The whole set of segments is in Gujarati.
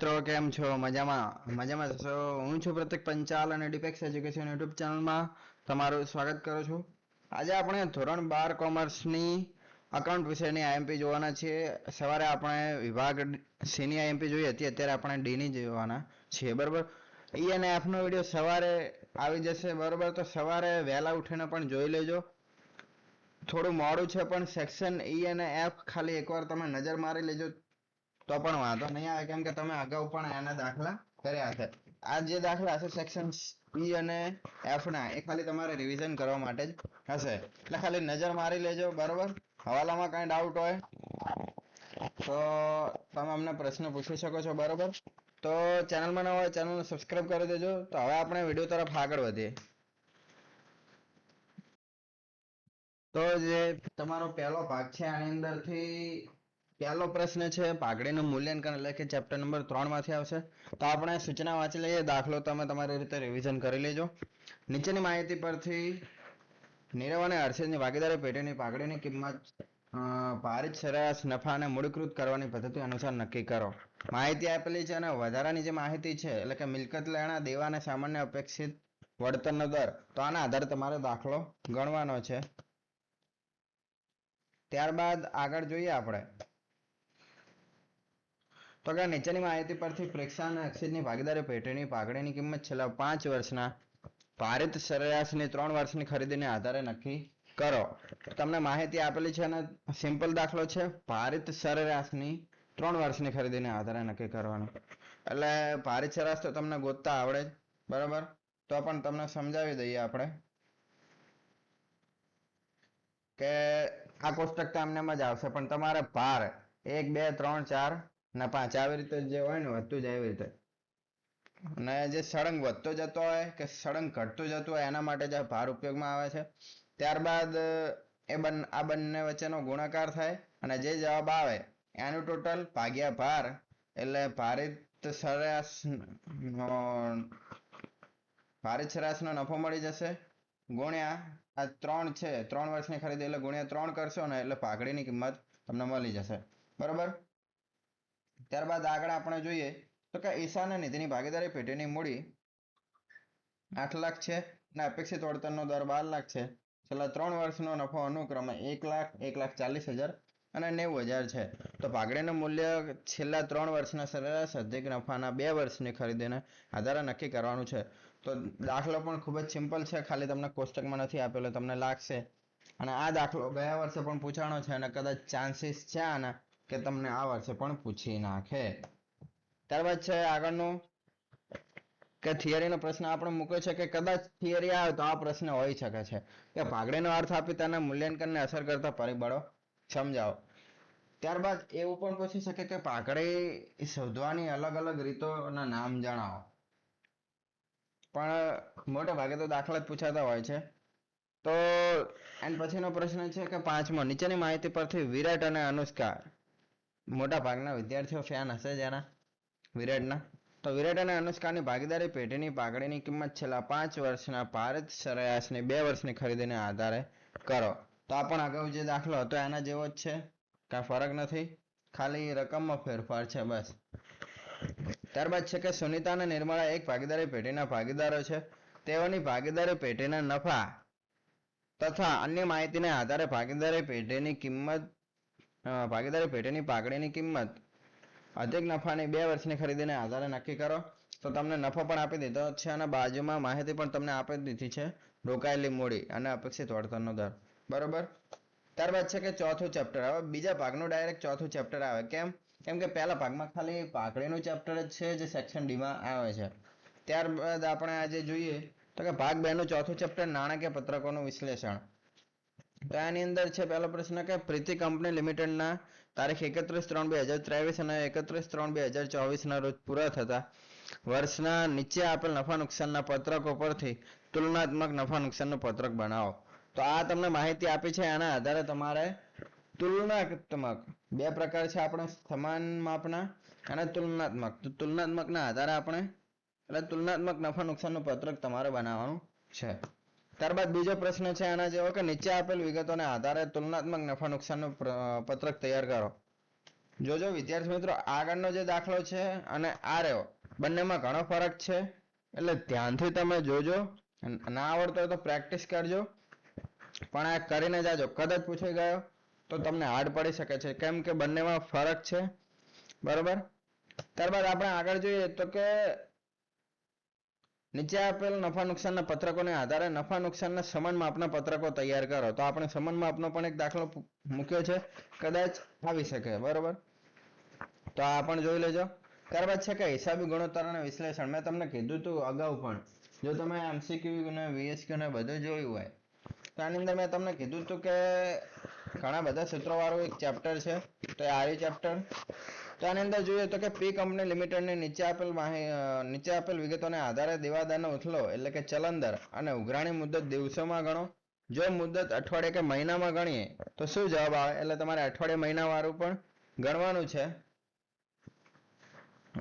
મિત્રો કેમ છો? મજામાં છો? હું છું પ્રતિક પંચાલ અને ડિપેક્સ એજ્યુકેશન યુટ્યુબ ચેનલમાં તમારું સ્વાગત કરું છું. આજે આપણે ધોરણ 12 કોમર્સની અકાઉન્ટ વિષયની આઈએમપી જોવાના છીએ. સવારે આપણે વિભાગ સીની આઈએમપી જોઈ હતી, અત્યારે આપણે ડીની જોવાના છીએ. બરાબર, ઈ અને એફનો વિડીયો સવારે આવી જશે. બરાબર, તો સવારે વહેલા ઉઠીને પણ જોઈ લેજો. થોડું મોડું છે પણ સેક્શન ઈ અને એફ ખાલી એકવાર તમે નજર મારી લેજો તો પણ વાંધો નહીં આવે, કેમ કે તમે અગાઉ પણ એના દાખલા કર્યા છે. આ જે દાખલા હશે સેક્શન ઈ અને એફ ના, એ ખાલી તમારે રિવિઝન કરવા માટે જ હશે, એટલે ખાલી નજર મારી લેજો. બરોબર, હવાલામાં કઈ ડાઉટ હોય તો તમે અમને પ્રશ્ન પૂછી શકો છો. બરોબર, તો ચેનલમાં ન હોય ચેનલને સબસ્ક્રાઇબ કરી દેજો. તો હવે આપણે વિડીયો તરફ આગળ વધીએ. તો જે તમારો પહેલો ભાગ છે આની અંદરથી પહેલો પ્રશ્ન છે પાઘડીનું મૂલ્યાંકન, એટલે કે ચેપ્ટર નંબર 3 માંથી આવશે. તો આપણે સૂચના વાંચી લઈએ, દાખલો તમે તમારી રીતે રિવિઝન કરી લેજો. નીચેની માહિતી પરથી નીરવ અને હર્ષિદની ભાગીદારી પેઢીની પાઘડીની કિંમત ભારિત સરેરાશ નફાને મૂડીકૃત કરવાની પદ્ધતિ અનુસાર નક્કી કરો. માહિતી આપેલી છે અને વધારાની જે માહિતી છે, એટલે કે મિલકત લેણા, દેવા અને સામાન્ય અપેક્ષિત વળતરનો દર, તો આના આધારે તમારે દાખલો ગણવાનો છે. ત્યારબાદ આગળ જોઈએ આપણે તો કે નીચેની માહિતી પરથી પ્રેક્ષા અને અક્ષિતની ભાગીદારી પેઢીની પાઘડીની કિંમત છેલ્લા 5 વર્ષના ભારિત સરેરાશની 3 વર્ષની ખરીદીને આધારે નક્કી કરો. તમને માહિતી આપેલી છે અને સિમ્પલ દાખલો છે. ભારિત સરેરાશની 3 વર્ષની ખરીદીને આધારે નક્કી કરવાનું, એટલે ભારિત સરેરાશ તો તમને ગોતતા આવડે જ. બરાબર, તો પણ તમને સમજાવી દઈએ આપણે કે આ કોષ્ટક તો એમનેમ જ આવશે, પણ તમારે ભાર 1 2 3 4 ને 5 આવી રીતે જે હોય ને વધતું જાય એવી રીતે, અને જે સળંગ વધતો જતો હોય કે સળંગ ઘટતું જતું હોય એના માટે જે ભાર ઉપયોગમાં આવે છે. ત્યારબાદ આ બંને વચ્ચેનો ગુણાકાર થાય અને જે જવાબ આવે એનું ટોટલ ભાગ્યા ભાર, એટલે ભારિત સરેરાશનો નફો મળી જશે, ગુણ્યા આ 3 છે, 3 વર્ષની ખરીદી એટલે ગુણ્યા 3 કરશો ને એટલે પાઘડીની કિંમત તમને મળી જશે. બરોબર, ત્યારબાદ આગળ આપણે જોઈએ તો કે ઈશાન અને નિધિની ભાગીદારી પેઢીની મૂડી 8 લાખ છે અને અપેક્ષિત વળતરનો દર 12 લાખ છે. છેલ્લા 3 વર્ષનો નફો અનુક્રમે 1 લાખ, 1,40,000 અને 90,000 છે. તો પાઘડીનું મૂલ્ય છેલ્લા 3 વર્ષના સરેરાશ અધિક નફાના 2 વર્ષની ખરીદીને આધારે નક્કી કરવાનું છે. તો દાખલો પણ ખૂબ જ સિમ્પલ છે, ખાલી તમને કોષ્ટકમાં નથી આપેલો, તમને લાગશે. અને આ દાખલો ગયા વર્ષે પણ પૂછાણો છે અને કદાચ ચાન્સીસ છે આના કે તમને આ વર્ષે પણ પૂછી નાખે. ત્યારબાદ છે આગળનું કે થિયરીનો પ્રશ્ન આપણે મૂક્યો છે કે કદાચ થિયરી આવે તો આ પ્રશ્ન હોઈ શકે છે કે પાઘડીનો અર્થ આપી તેના મૂલ્યાંકનને અસર કરતા પરિબળો સમજાવો. ત્યારબાદ એવું પણ પૂછી શકે કે પાઘડી શોધવાની અલગ અલગ રીતોના નામ જણાવો. પણ મોટે ભાગે તો દાખલા જ પૂછાતા હોય છે. તો એન્ડ પછીનો પ્રશ્ન છે કે 5મો, નીચેની માહિતી પરથી વિરાટ અને અનુષ્કા, મોટા ભાગના વિદ્યાર્થીઓ ફેન હશે જેના વિરાટના, તો વિરાટ અને અનુષ્કાની ભાગીદારી પેઢીની પાઘડીની કિંમત છેલ્લા 5 વર્ષના ભારિત સરેરાશની 2 વર્ષની ખરીદીને આધારે કરો. તો આ પણ અગાઉ જે દાખલો હતો એના જેવો જ છે, કાંઈ ફરક નથી, ખાલી રકમમાં ફેરફાર છે બસ. ત્યારબાદ છે કે સુનિતા અને નિર્મળા એક ભાગીદારી પેઢીના ભાગીદારો છે. તેઓની ભાગીદારી પેઢીના નફા તથા અન્ય માહિતીના આધારે ભાગીદારી પેઢીની પાઘડીની કિંમત અધિક નફાની 2 વર્ષની ખરીદીને આધારે નક્કી કરો. તો તમને નફો પણ આપી દીધો છે અને બાજુમાં માહિતી પણ તમને આપી દીધી છે, રોકાયેલી મૂડી અને અપેક્ષિત વળતરનો દર. બરોબર, ત્યારબાદ છે કે ચોથું ચેપ્ટર. હવે બીજા ભાગનું ડાયરેક્ટ ચોથું ચેપ્ટર આવે. કેમ કે પહેલા ભાગમાં ખાલી પાઘડીનું ચેપ્ટર જ છે જે સેક્શન ડીમાં આવે છે. ત્યારબાદ આપણે આજે જોઈએ તો કે ભાગ 2 નું ચોથું ચેપ્ટર, નાણાકીય પત્રકોનું વિશ્લેષણ. તો આની અંદર છે પહેલો પ્રશ્ન કે પ્રીતિ કંપની લિમિટેડના તારીખ 31/3/2023 અને 31/3/2024 રોજ પૂરા થતા વર્ષના નીચે આપેલ નફા નુકસાનના પત્રકો પરથી તુલનાત્મક નફા નુકસાનનું પત્રક બનાવો. તો આ તમને માહિતી આપી છે, આના આધારે તમારે તુલનાત્મક, બે પ્રકાર છે આપણે, સમાન માપના અને તુલનાત્મક. તો તુલનાત્મકના આધારે આપણે એટલે તુલનાત્મક નફા નુકસાનનું પત્રક તમારે બનાવવાનું છે. ત્યારબાદ બીજો પ્રશ્ન છે આના જેવો કે નીચે આપેલ વિગતોના આધારે તુલનાત્મક નફા નુકસાનનું પત્રક તૈયાર કરો. જોજો વિદ્યાર્થી મિત્રો, આગળનો જે દાખલો છે અને આ રહ્યો, બંનેમાં ઘણો ફરક છે, એટલે ધ્યાનથી તમે જોજો. ના આવડતો હોય તો પ્રેક્ટિસ કરજો, પણ આ કરીને જાજો. કદાચ પૂછાઈ ગયો તો તમને હાર્ડ પડી શકે છે, કેમ કે બંનેમાં ફરક છે. બરોબર. ત્યારબાદ આપણે આગળ જોઈએ તો કે નીચે આપેલ નફા નુકસાનના પત્રકોને આધારે નફા નુકસાનના સમાન માપના પત્રકો તૈયાર કરો. તો આપણે સમાન માપનો પણ એક દાખલો મૂક્યો છે, કદાચ આવી શકે. બરોબર, તો આ પણ જોઈ લેજો. ત્યારબાદ છે કે હિસાબી ગુણોત્તર અને વિશ્લેષણ. મેં તમને કીધું હતું અગાઉ પણ, જો તમે MCQ ને VSQ ને બધું જોયું હોય તો આની અંદર મેં તમને કીધું હતું કે ઘણા બધા સૂત્રો વાળું એક ચેપ્ટર છે, તો આ ચેપ્ટર. તો આની અંદર જોઈએ તો કે પી કંપની લિમિટેડની નીચે આપેલ વિગતોને આધારે દેવાદારનો ઉથલો એટલે કે ચલન દર અને ઉઘરાણી મુદત દિવસોમાં ગણો. જો મુદત અઠવાડિયે કે મહિનામાં ગણીએ તો શું જવાબ આવે? એટલે તમારે અઠવાડિયે મહિના વાળું પણ ગણવાનું છે,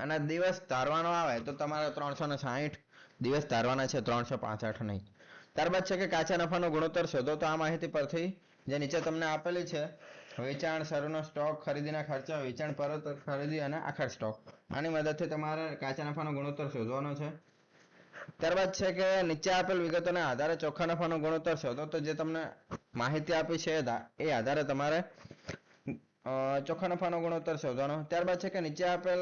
અને દિવસ ધારવાનો આવે તો તમારે 360 દિવસ ધારવાના છે, 365 નહીં. ત્યારબાદ છે કે કાચા નફાનો ગુણોત્તર શોધો. તો આ માહિતી પરથી જે નીચે તમને આપેલી છે, વેચાણ શરૂનો સ્ટોક, ખરીદીના ખર્ચા, વેચાણ પરત ખરીદી અને આખર સ્ટોક, આની મદદથી તમારે કાચા નફાનો ગુણોત્તર શોધવાનો છે. ત્યારબાદ છે કે નીચે આપેલ વિગતોના આધારે ચોખ્ખા નફાનો ગુણોત્તર શોધો. તો જે તમને માહિતી આપી છે એ આધારે તમારે ચોખ્ખા નફાનો ગુણોત્તર શોધવાનો. ત્યારબાદ છે કે નીચે આપેલ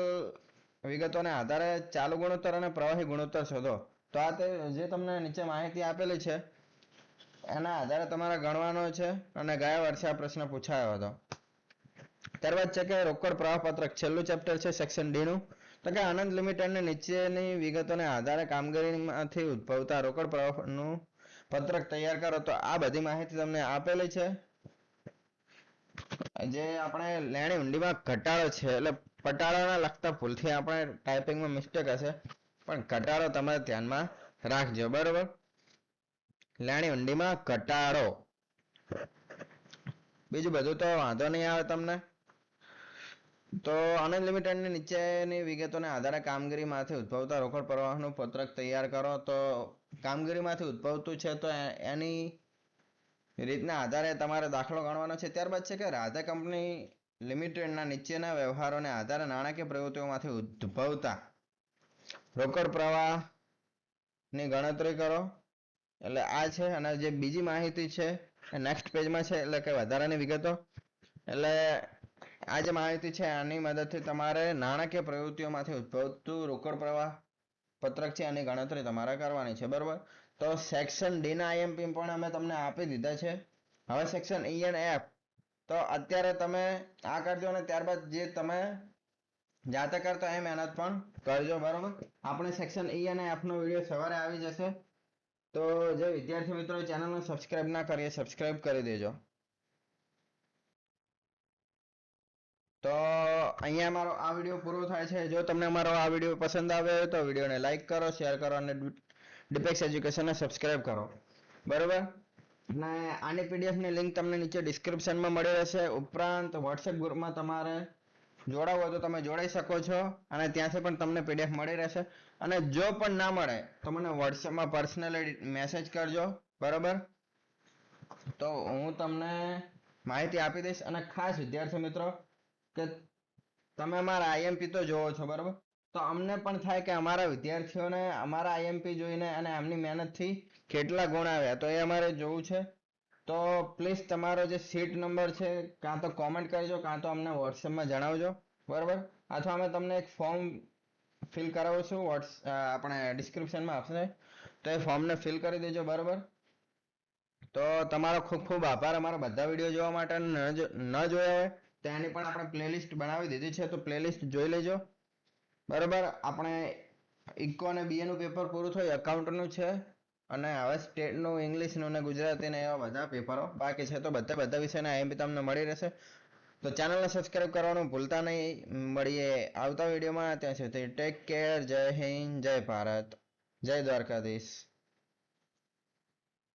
વિગતોને આધારે ચાલુ ગુણોત્તર અને પ્રવાહી ગુણોત્તર શોધો. તો આ તે જે તમને નીચે માહિતી આપેલી છે એના આધારે તમારે ગણવાનો છે, અને ગયા વર્ષે આ પ્રશ્ન પૂછાયો હતો. ત્યારબાદ છે કે રોકડ પ્રવાહ પત્રક, છેલ્લું ચેપ્ટર છે સેક્શન ડી નું. તો કે આનંદ લિમિટેડને નીચેની વિગતોને આધારે કામગીરીમાંથી ઉદ્ભવતા રોકડ પ્રવાહનું પત્રક તૈયાર કરો. તો આ બધી માહિતી તમને આપેલી છે. જે આપણે લેણી ઊંડીમાં ઘટાડો છે, એટલે પટાળાના લગતા ભૂલથી આપણે ટાઈપિંગમાં મિસ્ટેક હશે, પણ ઘટાડો તમારે ધ્યાનમાં રાખજો. બરોબર, લેણી ઊંડીમાં ઘટાડો. બીજું બધું તો વાંધો નહીં આવે તમને. તો આનંદ લિમિટેડની નીચેની વિગતોને આધારે કામગીરીમાંથી ઉદ્ભવતા રોકડ પ્રવાહનું પત્રક તૈયાર કરો. તો કામગીરીમાંથી ઉદ્ભવતું છે તો એની રીતના આધારે તમારે દાખલો ગણવાનો છે. ત્યારબાદ છે કે રાધા કંપની લિમિટેડના નીચેના વ્યવહારોને આધારે નાણાકીય પ્રવૃત્તિઓમાંથી ઉદ્ભવતા રોકડ પ્રવાહની ગણતરી કરો. એટલે આ છે, અને જે બીજી માહિતી છે એ નેક્સ્ટ પેજમાં છે, એટલે કે વધારાની વિગતો. એટલે આ જે માહિતી છે આની મદદથી તમારે નાણાકીય પ્રવૃત્તિઓમાંથી ઉદ્ભવતું રોકડ પ્રવાહ પત્રક છે એની ગણતરી તમારે કરવાની છે. બરોબર, તો સેક્શન ડી ના આઈએમપી પણ અમે તમને આપી દીધા છે. હવે સેક્શન ઈ અને એફ, તો અત્યારે તમે આ કરજો, અને ત્યારબાદ જે તમે જાતે કરતા એ મહેનત પણ કરજો. બરોબર, આપણે સેક્શન ઈ અને એફ નો વિડીયો સવારે આવી જશે. તો જે વિદ્યાર્થી મિત્રો ચેનલને સબસ્ક્રાઇબ ના કરીએ, સબસ્ક્રાઇબ કરી દેજો. તો અહીંયા અમારો આ વિડીયો પૂરો થાય છે. જો તમને અમારો આ વિડીયો પસંદ આવ્યો હોય તો વિડીયોને લાઈક કરો, શેર કરો, અને ડીપેક્સ એજ્યુકેશનને સબસ્ક્રાઇબ કરો. બરોબર, અને આની પીડીએફની લિંક તમને નીચે ડિસ્ક્રિપ્શનમાં મળી રહેશે. ઉપરાંત વોટ્સએપ ગ્રુપમાં તમારે જોડાવું હોય તો તમે જોડાઈ શકો છો, અને ત્યાંથી પણ તમને પીડીએફ મળી રહેશે. અને જો પણ ના મળે તો મને વોટ્સએપમાં પર્સનલી મેસેજ કરજો. બરોબર, તો હું તમને માહિતી આપી દઈશ. અને ખાસ વિદ્યાર્થી મિત્રો કે તમે અમારા આઈએમપી તો જોવો છો, બરોબર, તો અમને પણ થાય કે અમારા વિદ્યાર્થીઓને અમારા આઈએમપી જોઈને અને એમની મહેનતથી કેટલા ગુણ આવ્યા, તો એ અમારે જોવું છે. તો પ્લીઝ તમારો જે સીટ નંબર છે કાં તો કોમેન્ટ કરજો, કાં તો અમને વોટ્સએપમાં જણાવજો. બરોબર, અથવા અમે તમને એક ફોર્મ ફિલ કરાવશું, આપણે ડિસ્ક્રિપ્શનમાં આપશે, તો એ ફોર્મને ફિલ કરી દેજો. બરોબર, તો તમારો ખૂબ ખૂબ આભાર અમારા બધા વિડીયો જોવા માટે. ન જોયા હોય તો એની પણ આપણે પ્લેલિસ્ટ બનાવી દીધી છે, તો પ્લેલિસ્ટ જોઈ લેજો. બરોબર, આપણે ઇકો અને બીએનું પેપર પૂરું થયું, એકાઉન્ટનું છે, અને હવે સ્ટેટનું, ઇંગ્લિશનું અને ગુજરાતીને એવા બધા પેપરો બાકી છે. તો બધા વિષયના આઈએમપી તમને મળી રહેશે. તો ચેનલને સબસ્ક્રાઇબ કરવાનું ભૂલતા નહીં. મળીએ આવતા વિડીયોમાં. ત્યાં સુધી ટેક કેર. જય હિન્દ, જય ભારત, જય દ્વારકાધીશ.